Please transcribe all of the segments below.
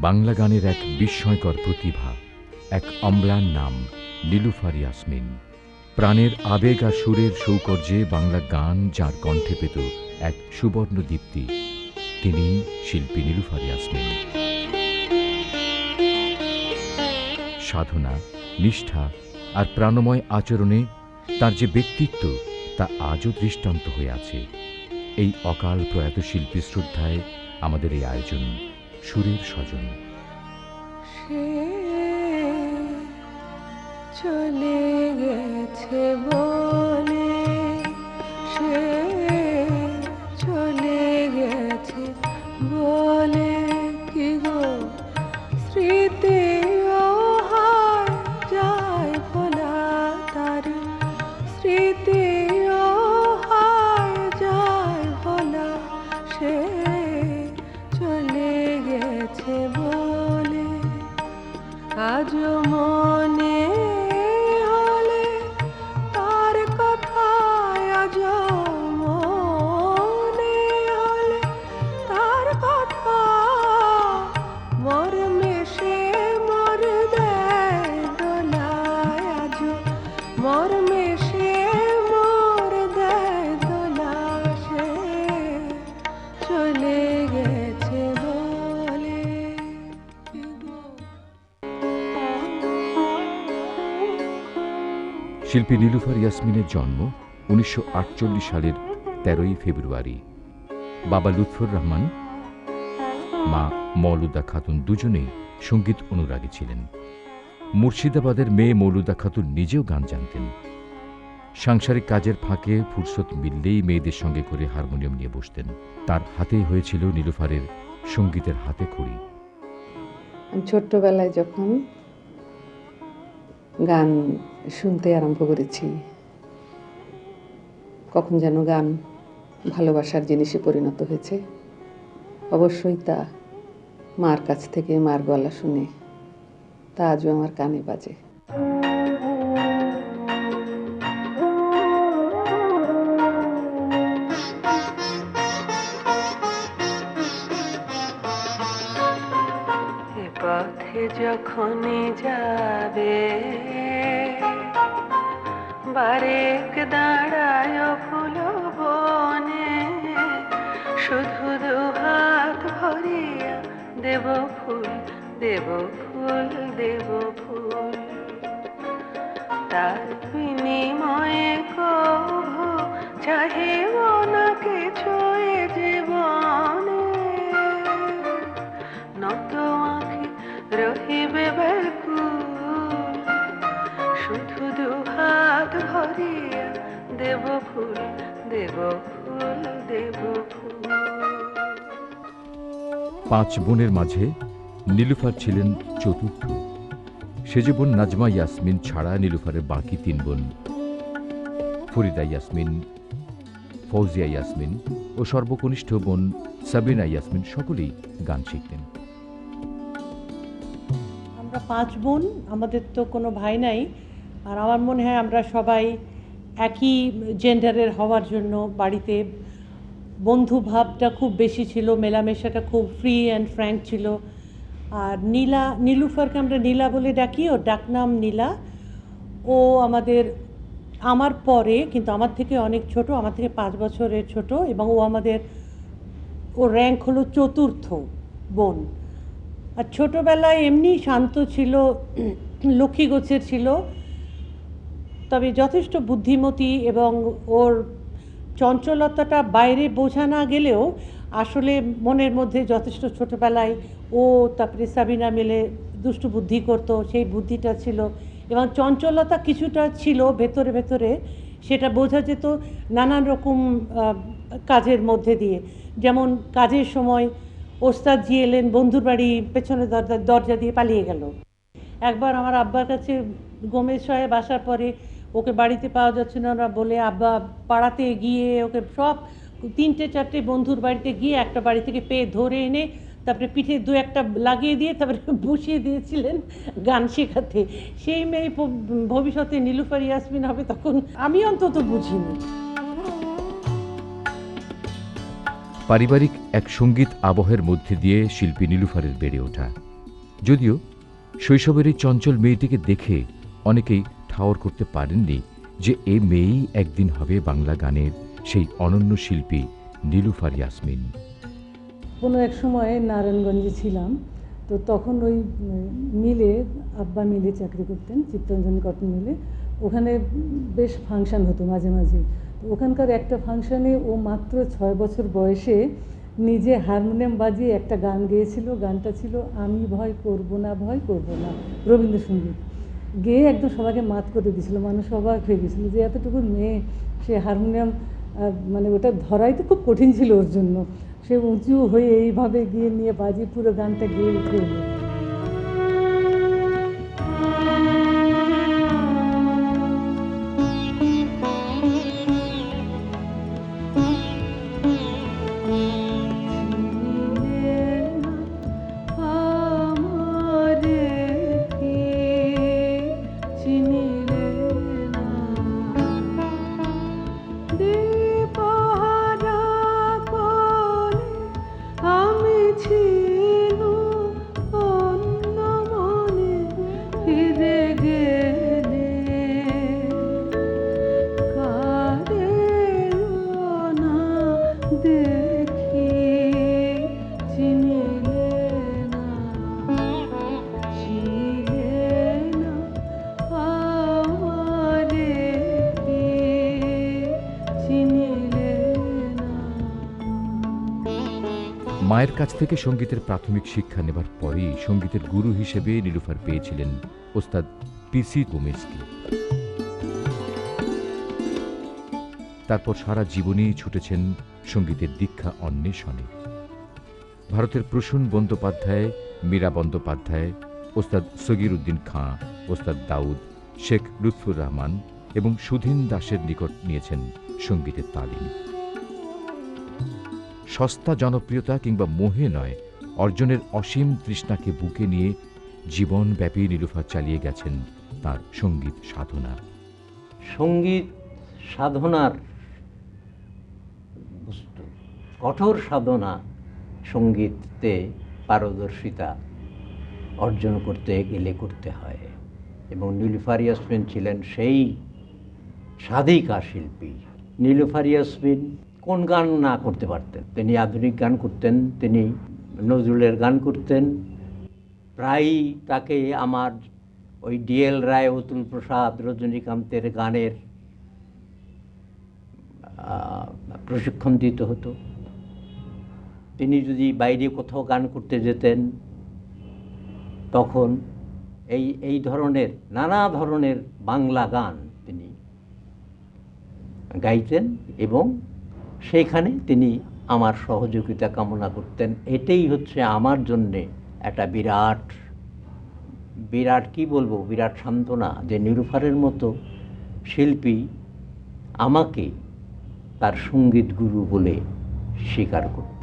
বাংলা গানের এক বিস্ময়কর প্রতিভা, এক অম্লান নাম নীলুফার ইয়াসমিন। প্রাণের আবেগ আর সুরের সৌকর্যে বাংলা গান যার কণ্ঠে পেত এক সুবর্ণ দীপ্তি, তিনি শিল্পী নীলুফার ইয়াসমিন। সাধনা, নিষ্ঠা আর প্রাণময় আচরণে তার যে ব্যক্তিত্ব, তা আজও দৃষ্টান্ত হয়ে আছে। এই অকাল প্রয়াত শিল্পী শ্রদ্ধায় আমাদের এই আয়োজন সুরের স্বজন। চলে গেছে বলে, সে চলে গেছে বলে, কি গো স্মৃতি হায় যায় ভোলা, তার স্মৃতি হায় যায় ভোলা, সে চলে গেছে বলে। আজও মনে হলে তার কথা, আজও মনে হলে তার কথা, মরমে সে মর দেয় দোলায়, আজও মরমে সে মর দেয় দোলা, সে চলে গেছে বলে। শিল্পী নীলুফার ইয়াসমিনের জন্ম 1948 সালের 13ই ফেব্রুয়ারি। বাবা লুৎফর রহমান, মা মৌলুদা খাতুন দুজনেই সঙ্গীত অনুরাগী ছিলেন। মুর্শিদাবাদের মেয়ে মৌলুদা খাতুন নিজেও গান জানতেন। সাংসারিক কাজের ফাঁকে ফুরসত মিললেই মেয়েদের সঙ্গে করে হারমোনিয়াম নিয়ে বসতেন। তার হাতেই হয়েছিল নীলুফারের সঙ্গীতের হাতে খড়ি। ছোট্টবেলায় যখন গান শুনতে আরম্ভ করেছি, কখন যেন গান ভালোবাসার জিনিসে পরিণত হয়েছে। অবশ্যই তা মার কাছ থেকে, মার গলা শুনে তা আজও আমার কানে বাজে। পথে যখনই যাবে, বারেক দাঁড়ায় ফুল বনে, শুধু দুহাত ভরিয়া দেব ফুল, দেব ফুল, দেব ফুল, তার বিনিময়ে কভু চাহিব না কিছু এ জীবনে, নত আঁখি রহিবে ব্যাকুল, শুধু দুহাত ভরিয়া দেব ফুল, দেব ফুল, দেব ফুল। 5 বোনের মাঝে নীলুফার ছিলেন চতুর্থ। সেজ বোন নাজমা ইয়াসমিন ছাড়া নীলুফারের বাকি 3 বোন ফরিদা ইয়াসমিন, ফৌজিয়া ইয়াসমিন ও সর্বকনিষ্ঠ বোন সাবিনা ইয়াসমিন সকলেই গান শিখতেন। আমরা 5 বোন, আমাদের তো কোনো ভাই নাই। আর আমার মনে হয় আমরা সবাই একই জেন্ডারের হওয়ার জন্য বাড়িতে বন্ধু ভাবটা খুব বেশি ছিল, মেলামেশাটা খুব ফ্রি অ্যান্ড ফ্র্যাঙ্ক ছিল। আর নীলুফারকে আমরা নীলা বলে ডাকি, ওর ডাকনাম নীলা। ও আমার পরে, কিন্তু আমার থেকে অনেক ছোট, আমার থেকে 5 বছরের ছোট, এবং ওর র্যাঙ্ক হলো চতুর্থ বোন। আর ছোটোবেলায় এমনি শান্ত ছিল, লক্ষ্মী গোছের ছিল, তবে যথেষ্ট বুদ্ধিমতী, এবং ওর চঞ্চলতাটা বাইরে বোঝা না গেলেও আসলে মনের মধ্যে যথেষ্ট ছোটোবেলায় ও তারপরে সাবিনা মিলে দুষ্টু বুদ্ধি করতো, সেই বুদ্ধিটা ছিল, এবং চঞ্চলতা কিছুটা ছিল ভেতরে ভেতরে, সেটা বোঝা যেত নানান রকম কাজের মধ্যে দিয়ে। যেমন কাজের সময় ওস্তাদজি এলেন, বন্ধুর বাড়ি পেছনে দরজা দিয়ে পালিয়ে গেল। একবার আমার আব্বার কাছে গোমেজ সাহেব আসার পরে ওকে বাড়িতে পাওয়া যাচ্ছে না বলে আব্বা পাড়াতে গিয়ে ওকে সব 3-4 বন্ধুর বাড়িতে গিয়ে একটা বাড়ি থেকে পেয়ে ধরে এনে তারপরে পিঠে 2-1টা লাগিয়ে দিয়ে তারপরে বসিয়ে দিয়েছিলেন গান শেখাতে। সেই মেয়ে ভবিষ্যতে নীলুফার ইয়াসমিন হবে, তখন আমি অন্তত বুঝিনি। পারিবারিক এক সঙ্গীত আবহের মধ্যে দিয়ে শিল্পী নীলুফারের বেড়ে ওঠা। যদিও শৈশবের এই চঞ্চল মেয়েটিকে দেখে অনেকেই ঠাওর করতে পারেননি যে এই মেয়েই একদিন হবে বাংলা গানের সেই অনন্য শিল্পী নীলুফার ইয়াসমিন। কোনো এক সময় নারায়ণগঞ্জে ছিলাম, তো তখন ওই মিলে, আব্বা মিলে চাকরি করতেন, চিত্তরঞ্জন কটন মিলে। ওখানে বেশ ফাংশন হতো মাঝে মাঝে। তো ওখানকার একটা ফাংশনে ও মাত্র 6 বছর বয়সে নিজে হারমোনিয়াম বাজিয়ে একটা গান গেয়েছিল। গানটা ছিল আমি ভয় করব না, ভয় করব না, রবীন্দ্রসঙ্গীত। গেয়ে একদম সবাইকে মাত করে দিয়েছিল, মানুষ অবাক হয়ে গেছিল যে এতটুকু মেয়ে সে হারমোনিয়াম, মানে ওটা ধরাই তো খুব কঠিন ছিল ওর জন্য। সে উঁচু হয়ে এইভাবে গিয়ে নিয়ে বাজিয়ে পুরো গানটা গেয়ে উঠে এলো। মায়ের কাছ থেকে সঙ্গীতের প্রাথমিক শিক্ষা নেবার পরেই সঙ্গীতের গুরু হিসেবে নীলুফার পেয়েছিলেন ওস্তাদ পিসি গোমেজকে। তারপর সারা জীবনেই ছুটেছেন সঙ্গীতের দীক্ষা অন্বেষণে। ভারতের প্রসূন বন্দ্যোপাধ্যায়, মীরা বন্দ্যোপাধ্যায়, ওস্তাদ সগির উদ্দিন খাঁ, ওস্তাদ দাউদ, শেখ লুৎফুর রহমান এবং সুধীন দাসের নিকট নিয়েছেন সঙ্গীতের তালিম। সস্তা জনপ্রিয়তা কিংবা মোহে নয়, অর্জনের অসীম তৃষ্ণাকে বুকে নিয়ে জীবনব্যাপী নীলুফার চালিয়ে গেছেন তার সঙ্গীত সাধনা। সঙ্গীত সাধনার কঠোর সাধনা, সঙ্গীতে পারদর্শিতা অর্জন করতে গেলে করতে হয়, এবং নীলুফার ইয়াসমিন ছিলেন সেই সাধিকা শিল্পী। নীলুফার ইয়াসমিন কোন গান না করতে পারতেন? তিনি আধুনিক গান করতেন, তিনি নজরুলের গান করতেন। প্রায়ই তাকে আমার ওই ডিএল রায়, অতুল প্রসাদ, রজনীকান্তের গানের প্রশিক্ষণ দিতে হতো। তিনি যদি বাইরে কোথাও গান করতে যেতেন, তখন এই ধরনের নানা ধরনের বাংলা গান তিনি গাইতেন এবং সেইখানে তিনি আমার সহযোগিতা কামনা করতেন। এটাই হচ্ছে আমার জন্যে একটা বিরাট কি বলবো, বিরাট সান্ত্বনা যে নীলুফারের মতো শিল্পী আমাকে তার সঙ্গীত গুরু বলে স্বীকার করতেন।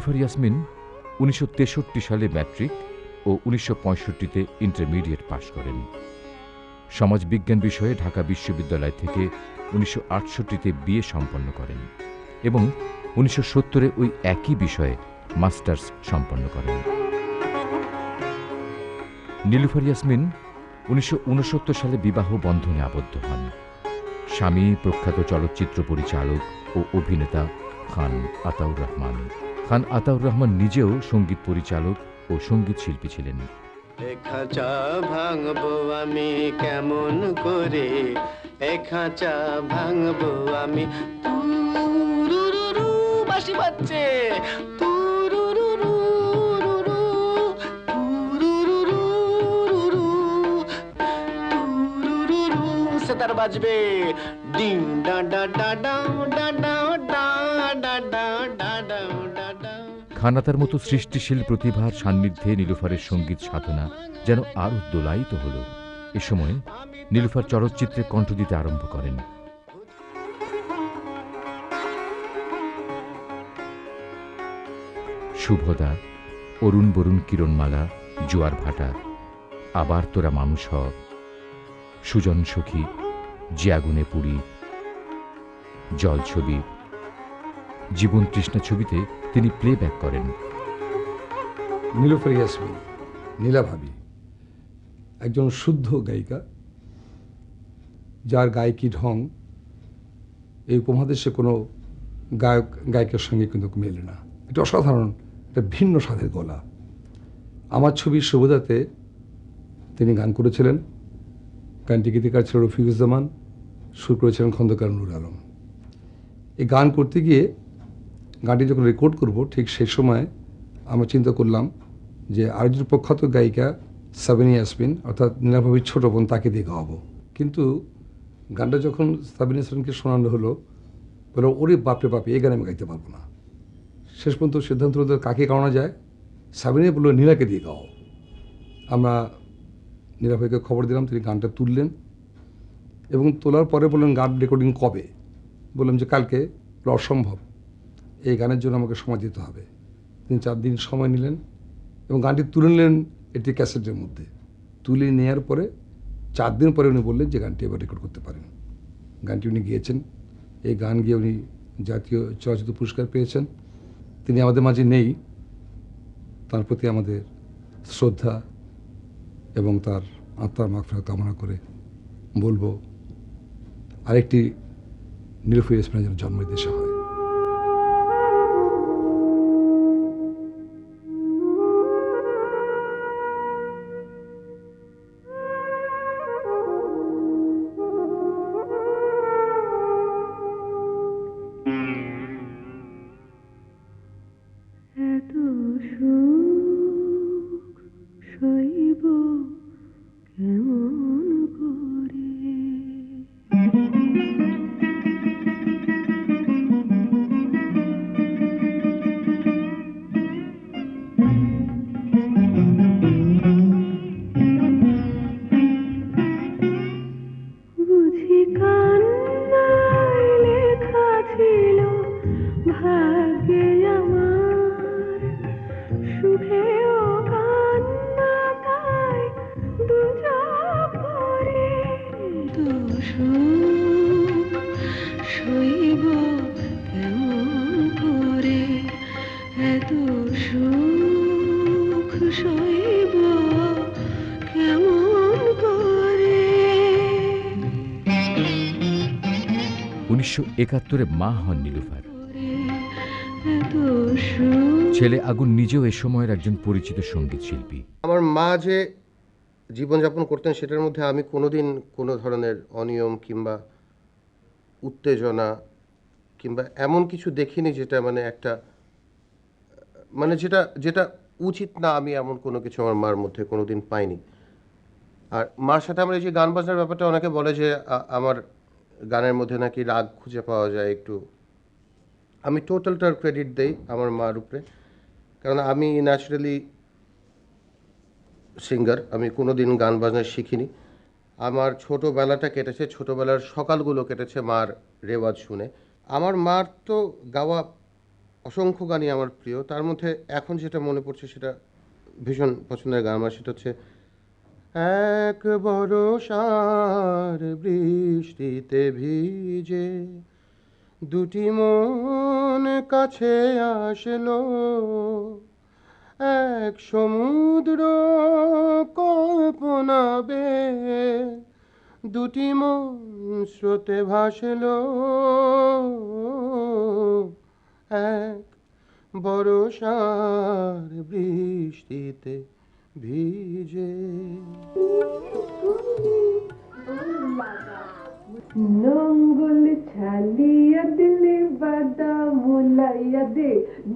নীলুফার ইয়াসমিন 1963 সালে ম্যাট্রিক ও 1965-তে ইন্টারমিডিয়েট পাশ করেন। সমাজবিজ্ঞান বিষয়ে ঢাকা বিশ্ববিদ্যালয় থেকে 1968-তে বিএ সম্পন্ন করেন এবং 1970-এ ওই একই বিষয়ে মাস্টার্স সম্পন্ন করেন। নীলুফার ইয়াসমিন 1969 সালে বিবাহ বন্ধনে আবদ্ধ হন। স্বামী প্রখ্যাত চলচ্চিত্র পরিচালক ও অভিনেতা খান আতাউর রহমান। খান আতাউর রহমান নিজেও সঙ্গীত পরিচালক ও সঙ্গীত শিল্পী ছিলেন। খাঁচা ভাঙবো আমি কেমন করে, খাঁচা ভাঙবো আমি। তুরুরুরু বাঁশি বাজছে, তুরুরুরু তুরুরুরু তুরুরুরু সেতার বাজবে, ডিং ডা ডা ডা ডা ডা ডা ডা ডা ডা ডা ডা ডা। খানাতার মতো সৃষ্টিশীল প্রতিভার সান্নিধ্যে নীলুফারের সঙ্গীত সাধনা যেন আরও দোলায়িত হল। এ সময় নীলুফার চলচ্চিত্রে কণ্ঠ দিতে আরম্ভ করেন। শুভদা, অরুণ বরুণ কিরণমালা, জোয়ার ভাটা, আবার তোরা মানুষ হ, সুজন সখী, যে আগুনে পুড়ি, জল ছবি, জীবন তৃষ্ণা ছবিতে তিনি প্লেব্যাক করেন। নীলুফার ইয়াসমিন, নীলা ভাবি একজন শুদ্ধ গায়িকা, যার গায়কী ঢং এই উপমহাদেশে কোনো গায়ক গায়িকার সঙ্গে কিন্তু মেলে না। এটা অসাধারণ, একটা ভিন্ন স্বাদের গলা। আমার ছবি শুভদাতে তিনি গান করেছিলেন। গানটি গীতিকার ছিল রফিকুজ্জামান, সুর করেছিলেন খন্দকার নূর আলম। এই গান করতে গিয়ে গানটি যখন রেকর্ড করব, ঠিক সেই সময় আমরা চিন্তা করলাম যে আরেকজন প্রখ্যাত গায়িকা সাবিনা ইয়াসমিন, অর্থাৎ নীলা ভাবির ছোট বোন, তাকে দিয়ে গাওয়াবো। কিন্তু গানটা যখন সাবিনা ইয়াসমিনকে শোনানো হলো, বলে ওরে বাপরে বাপে, এই গান আমি গাইতে পারবো না। শেষ পর্যন্ত সিদ্ধান্ত হলো কাকে গাওয়ানো যায়। সাবিনা বললো নীলাকে দিয়ে গাও। আমরা নীলা ভাইকে খবর দিলাম, তিনি গানটা তুললেন এবং তোলার পরে বললেন গান রেকর্ডিং কবে? বললাম যে কালকে। অসম্ভব, এই গানের জন্য আমাকে সময় দিতে হবে। তিনি 4 দিন সময় নিলেন এবং গানটি তুলে নিলেন একটি ক্যাসেটের মধ্যে। তুলে নেওয়ার পরে 4 দিন পরে উনি বললেন যে গানটি এবার রেকর্ড করতে পারেন। গানটি উনি গিয়েছেন। এই গান গিয়ে উনি জাতীয় চলচ্চিত্র পুরস্কার পেয়েছেন। তিনি আমাদের মাঝে নেই, তার প্রতি আমাদের শ্রদ্ধা এবং তার আত্মার মাগফিরাত কামনা করে বলবো আরেকটি নীলুফার ইয়াসমিনের যেন জন্ম দেশে হয়। এত সুখ সইব কেমন করে, বুঝি কান্নায় লেখা ছিল ভাগ্যে আমার, সুখেও কান্না তাই দুচোখ ভরে। তো সুখ সইব কেমন করে, এত সুখ সইব কেমন করে। 1971-এ মা হন নীলুফার। এত সুখ ছেলে আগুন নিজেও এ সময়ের একজন পরিচিত সঙ্গীত শিল্পী। আমার মা যে জীবনযাপন করতেন সেটার মধ্যে আমি কোনোদিন কোনো ধরনের অনিয়ম কিংবা উত্তেজনা কিংবা এমন কিছু দেখিনি যেটা মানে একটা মানে যেটা যেটা উচিত না, আমি এমন কোনো কিছু আমার মার মধ্যে কোনোদিন পাইনি। আর মার সাথে আমার এই যে গান বাজনার ব্যাপারটা, অনেকে বলে যে আমার গানের মধ্যে নাকি রাগ খুঁজে পাওয়া যায় একটু। আমি টোটালটার ক্রেডিট দেই আমার মার উপরে, কারণ আমি ন্যাচারালি সিঙ্গার, আমি কোনো দিন গান বাজনা শিখিনি। আমার ছোটোবেলাটা কেটেছে, ছোটোবেলার সকালগুলো কেটেছে মার রেওয়াজ শুনে। আমার মার তো গাওয়া অসংখ্য গানই আমার প্রিয়, তার মধ্যে এখন যেটা মনে পড়ছে সেটা ভীষণ পছন্দের গান আমার, সেটা হচ্ছে এক বরষার বৃষ্টিতে ভিজে দুটি মন কাছে আসলো, এক সমুদ্র কল্পনা বে দুটি মন স্রোতে ভাসলো, এক বরষার বৃষ্টিতে ভিজে। নোঙ্গল ছালিয়া দিলে বাদাম মুলাইয়া দে,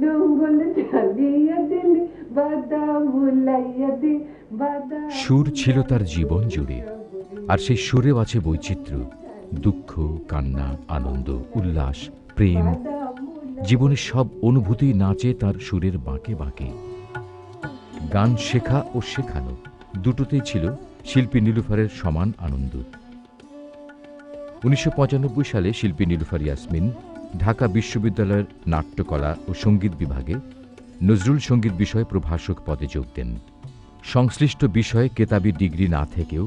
নোঙ্গল ছালিয়া দিলে বাদাম মুলাইয়া দে, বাদাম। সুর ছিল তার জীবন জুড়ে, আর সেই সুরেও আছে বৈচিত্র্য, দুঃখ, কান্না, আনন্দ, উল্লাস, প্রেম। জীবনের সব অনুভূতি নাচে তার সুরের বাঁকে বাঁকে। গান শেখা ও শেখানো দুটোতেই ছিল শিল্পী নীলুফারের সমান আনন্দ। 1995 সালে শিল্পী নীলুফার ইয়াসমিন ঢাকা বিশ্ববিদ্যালয়ের নাট্যকলা ও সঙ্গীত বিভাগে নজরুল সঙ্গীত বিষয়ে প্রভাষক পদে যোগ দেন। সংশ্লিষ্ট বিষয়ে কেতাবি ডিগ্রি না থেকেও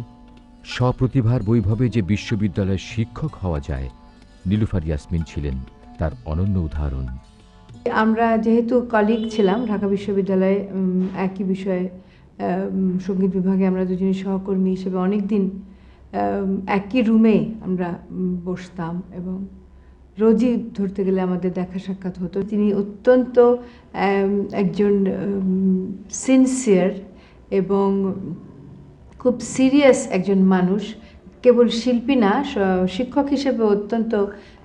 স্বপ্রতিভার বৈভবে যে বিশ্ববিদ্যালয়ের শিক্ষক হওয়া যায়, নীলুফার ইয়াসমিন ছিলেন তার অনন্য উদাহরণ। আমরা যেহেতু কলিগ ছিলাম ঢাকা বিশ্ববিদ্যালয়ে, একই বিষয়ে সঙ্গীত বিভাগে আমরা দুজনই সহকর্মী হিসেবে অনেক দিন একই রুমে আমরা বসতাম এবং রোজই ধরতে গেলে আমাদের দেখা সাক্ষাৎ হতো। তিনি অত্যন্ত একজন সিনসিয়ার এবং খুব সিরিয়াস একজন মানুষ, কেবল শিল্পী না, শিক্ষক হিসেবে অত্যন্ত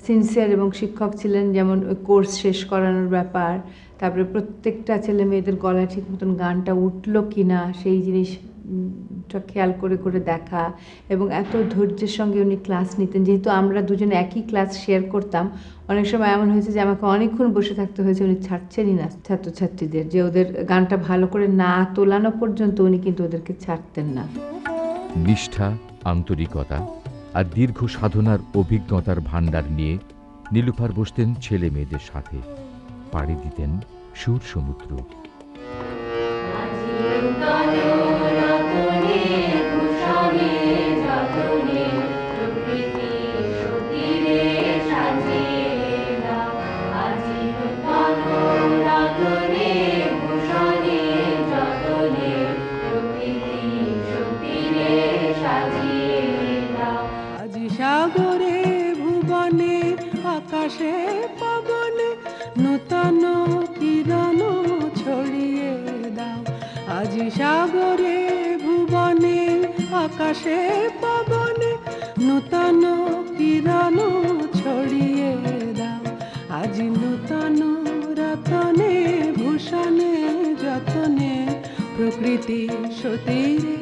সিনসিয়ার এবং শিক্ষক ছিলেন। যেমন কোর্স শেষ করানোর ব্যাপার, তারপরে প্রত্যেকটা ছেলে মেয়েদের গলায় ঠিক মতন গানটা উঠলো কি না সেই জিনিসটা খেয়াল করে করে দেখা, এবং এত ধৈর্যের সঙ্গে উনি ক্লাস নিতেন। যেহেতু আমরা দুজনে একই ক্লাস শেয়ার করতাম, অনেক সময় এমন হয়েছে যে আমাকে অনেকক্ষণ বসে থাকতে হয়েছে, উনি ছাড়ছেনই না ছাত্রছাত্রীদের, যে ওদের গানটা ভালো করে না তোলানো পর্যন্ত উনি কিন্তু ওদেরকে ছাড়তেন না। নিষ্ঠা, আন্তরিকতা আর দীর্ঘ সাধনার অভিজ্ঞতার ভাণ্ডার নিয়ে নীলুফার বসতেন ছেলে মেয়েদের সাথে, পাড়ি দিতেন সুর সমুদ্র। সাগরে ভুবনে আকাশে পবনে নূতন কিরণ ছড়িয়ে দাও, আজি সাগরে ভুবনে আকাশে পবনে নূতন কিরণ ছড়িয়ে দাও, আজি নূতন রতনে ভূষণে যতনে প্রকৃতি সতীরে।